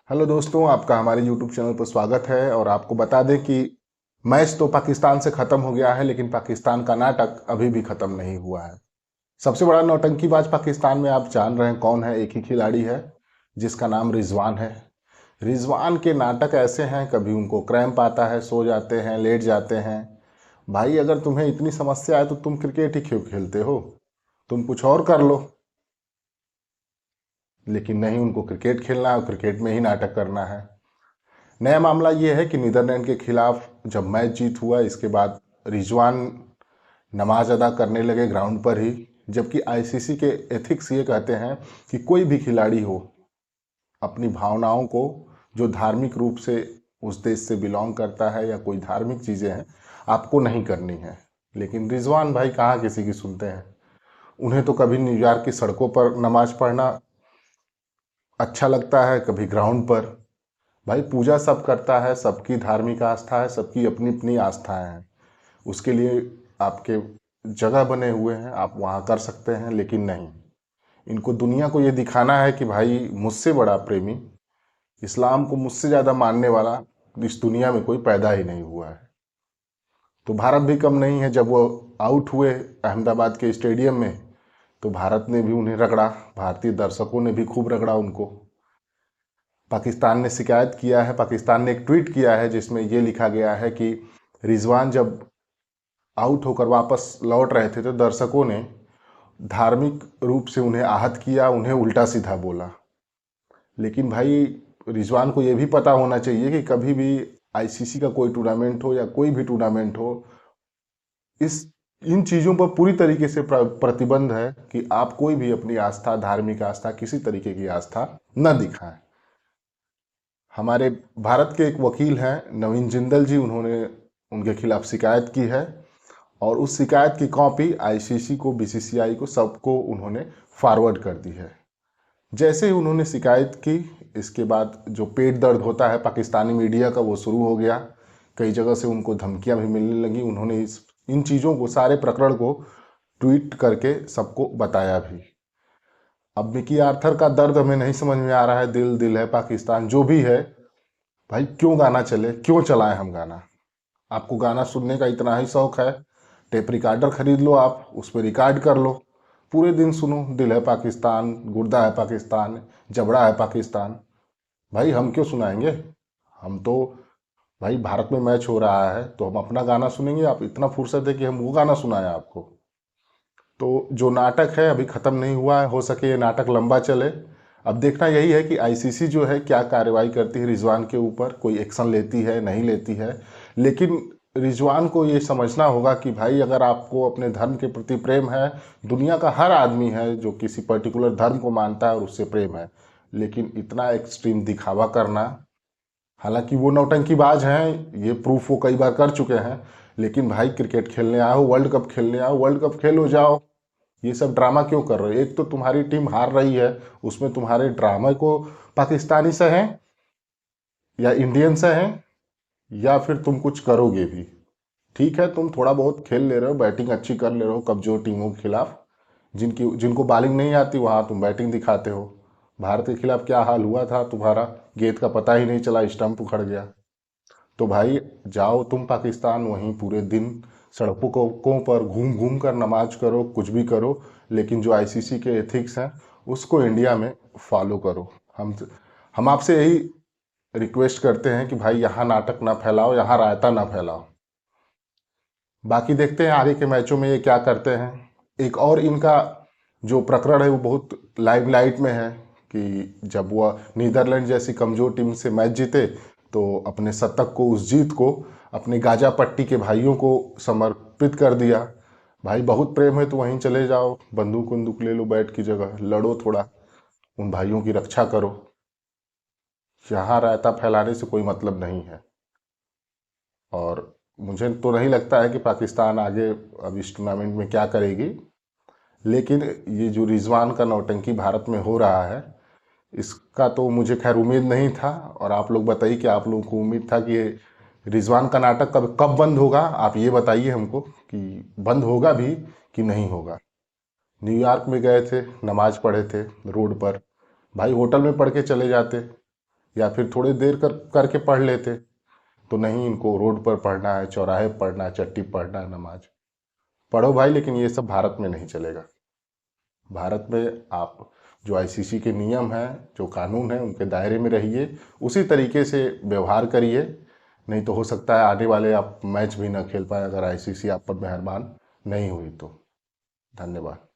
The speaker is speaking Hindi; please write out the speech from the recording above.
हेलो दोस्तों, आपका हमारे यूट्यूब चैनल पर स्वागत है। और आपको बता दें कि मैच तो पाकिस्तान से ख़त्म हो गया है, लेकिन पाकिस्तान का नाटक अभी भी ख़त्म नहीं हुआ है। सबसे बड़ा नौटंकीबाज पाकिस्तान में आप जान रहे हैं कौन है? एक ही खिलाड़ी है जिसका नाम रिजवान है। रिजवान के नाटक ऐसे हैं, कभी उनको क्रैम्प आता है, सो जाते हैं, लेट जाते हैं। भाई अगर तुम्हें इतनी समस्या है तो तुम क्रिकेट ही क्यों खेलते हो? तुम कुछ और कर लो। लेकिन नहीं, उनको क्रिकेट खेलना है और क्रिकेट में ही नाटक करना है। नया मामला ये है कि नीदरलैंड के खिलाफ जब मैच जीत हुआ, इसके बाद रिजवान नमाज अदा करने लगे ग्राउंड पर ही। जबकि आईसीसी के एथिक्स ये कहते हैं कि कोई भी खिलाड़ी हो, अपनी भावनाओं को, जो धार्मिक रूप से उस देश से बिलोंग करता है या कोई धार्मिक चीज़ें हैं, आपको नहीं करनी है। लेकिन रिजवान भाई कहाँ किसी की सुनते हैं। उन्हें तो कभी न्यूयॉर्क की सड़कों पर नमाज पढ़ना अच्छा लगता है, कभी ग्राउंड पर। भाई पूजा सब करता है, सबकी धार्मिक आस्था है, सबकी अपनी अपनी आस्थाएं हैं। उसके लिए आपके जगह बने हुए हैं, आप वहाँ कर सकते हैं। लेकिन नहीं, इनको दुनिया को ये दिखाना है कि भाई मुझसे बड़ा प्रेमी, इस्लाम को मुझसे ज़्यादा मानने वाला इस दुनिया में कोई पैदा ही नहीं हुआ है। तो भारत भी कम नहीं है। जब वो आउट हुए अहमदाबाद के स्टेडियम में, तो भारत ने भी उन्हें रगड़ा, भारतीय दर्शकों ने भी खूब रगड़ा उनको। पाकिस्तान ने शिकायत किया है, पाकिस्तान ने एक ट्वीट किया है जिसमें ये लिखा गया है कि रिजवान जब आउट होकर वापस लौट रहे थे तो दर्शकों ने धार्मिक रूप से उन्हें आहत किया, उन्हें उल्टा सीधा बोला। लेकिन भाई रिजवान को ये भी पता होना चाहिए कि कभी भी आईसीसी का कोई टूर्नामेंट हो या कोई भी टूर्नामेंट हो, इस इन चीज़ों पर पूरी तरीके से प्रतिबंध है कि आप कोई भी अपनी आस्था, धार्मिक आस्था, किसी तरीके की आस्था न दिखाएं। हमारे भारत के एक वकील हैं नवीन जिंदल जी, उन्होंने उनके खिलाफ शिकायत की है। और उस शिकायत की कॉपी आईसीसी को, बीसीसीआई को, सबको उन्होंने फॉरवर्ड कर दी है। जैसे ही उन्होंने शिकायत की, इसके बाद जो पेट दर्द होता है पाकिस्तानी मीडिया का, वो शुरू हो गया। कई जगह से उनको धमकियां भी मिलने लगी। उन्होंने इन चीज़ों को, सारे प्रकरण को ट्वीट करके सबको बताया भी। अब मिकी आर्थर का दर्द हमें नहीं समझ में आ रहा है। दिल दिल है पाकिस्तान जो भी है, भाई क्यों गाना चले, क्यों चलाएं हम गाना? आपको गाना सुनने का इतना ही शौक है, टेप रिकॉर्डर खरीद लो, आप उस पर रिकॉर्ड कर लो, पूरे दिन सुनो। दिल है पाकिस्तान, गुर्दा है पाकिस्तान, जबड़ा है पाकिस्तान। भाई हम क्यों सुनाएंगे? हम तो, भाई भारत में मैच हो रहा है तो हम अपना गाना सुनेंगे। आप इतना फुर्सत है कि हम वो गाना सुनाएं आपको? तो जो नाटक है अभी ख़त्म नहीं हुआ है, हो सके ये नाटक लंबा चले। अब देखना यही है कि आईसीसी जो है क्या कार्रवाई करती है रिजवान के ऊपर, कोई एक्शन लेती है, नहीं लेती है। लेकिन रिजवान को ये समझना होगा कि भाई अगर आपको अपने धर्म के प्रति प्रेम है, दुनिया का हर आदमी है जो किसी पर्टिकुलर धर्म को मानता है और उससे प्रेम है, लेकिन इतना एक्सट्रीम दिखावा करना, हालांकि वो नौटंकीबाज हैं, ये प्रूफ वो कई बार कर चुके हैं। लेकिन भाई क्रिकेट खेलने आओ, वर्ल्ड कप खेलने आओ, वर्ल्ड कप खेलो जाओ। ये सब ड्रामा क्यों कर रहे हो? एक तो तुम्हारी टीम हार रही है, उसमें तुम्हारे ड्रामे को पाकिस्तानी से हैं या इंडियन से हैं, या फिर तुम कुछ करोगे भी। ठीक है, तुम थोड़ा बहुत खेल ले रहे हो, बैटिंग अच्छी कर ले रहे हो कमजोर टीमों के खिलाफ, जिनको बॉलिंग नहीं आती वहां तुम बैटिंग दिखाते हो। भारत के खिलाफ क्या हाल हुआ था तुम्हारा, गेंद का पता ही नहीं चला, स्टंप उखड़ गया। तो भाई जाओ तुम पाकिस्तान, वहीं पूरे दिन सड़कों पर घूम घूम कर नमाज करो, कुछ भी करो। लेकिन जो आईसीसी के एथिक्स हैं उसको इंडिया में फॉलो करो। हम आपसे यही रिक्वेस्ट करते हैं कि भाई यहाँ नाटक ना फैलाओ, यहाँ रायता ना फैलाओ। बाकी देखते हैं आगे के मैचों में ये क्या करते हैं। एक और इनका जो प्रकरण है वो बहुत लाइमलाइट में है कि जब वह नीदरलैंड जैसी कमजोर टीम से मैच जीते तो अपने शतक को, उस जीत को अपने गाजा पट्टी के भाइयों को समर्पित कर दिया। भाई बहुत प्रेम है तो वहीं चले जाओ, बंदूक बंदूक ले लो, बैट की जगह लड़ो, थोड़ा उन भाइयों की रक्षा करो। यहाँ रायता फैलाने से कोई मतलब नहीं है। और मुझे तो नहीं लगता है कि पाकिस्तान आगे अब इस टूर्नामेंट में क्या करेगी। लेकिन ये जो रिजवान का नौटंकी भारत में हो रहा है, इसका तो मुझे खैर उम्मीद नहीं था। और आप लोग बताइए कि आप लोगों को उम्मीद था कि ये रिजवान का नाटक कब कब बंद होगा? आप ये बताइए हमको कि बंद होगा भी कि नहीं होगा। न्यूयॉर्क में गए थे, नमाज पढ़े थे रोड पर, भाई होटल में पढ़ के चले जाते। या फिर थोड़ी देर करके पढ़ लेते। तो नहीं, इनको रोड पर पढ़ना है, चौराहे पर पढ़ना है, चट्टी पढ़ना है नमाज। पढ़ो भाई, लेकिन ये सब भारत में नहीं चलेगा। भारत में आप जो आईसीसी के नियम हैं, जो कानून हैं, उनके दायरे में रहिए, उसी तरीके से व्यवहार करिए। नहीं तो हो सकता है आने वाले आप मैच भी ना खेल पाए, अगर आईसीसी आप पर मेहरबान नहीं हुई तो। धन्यवाद।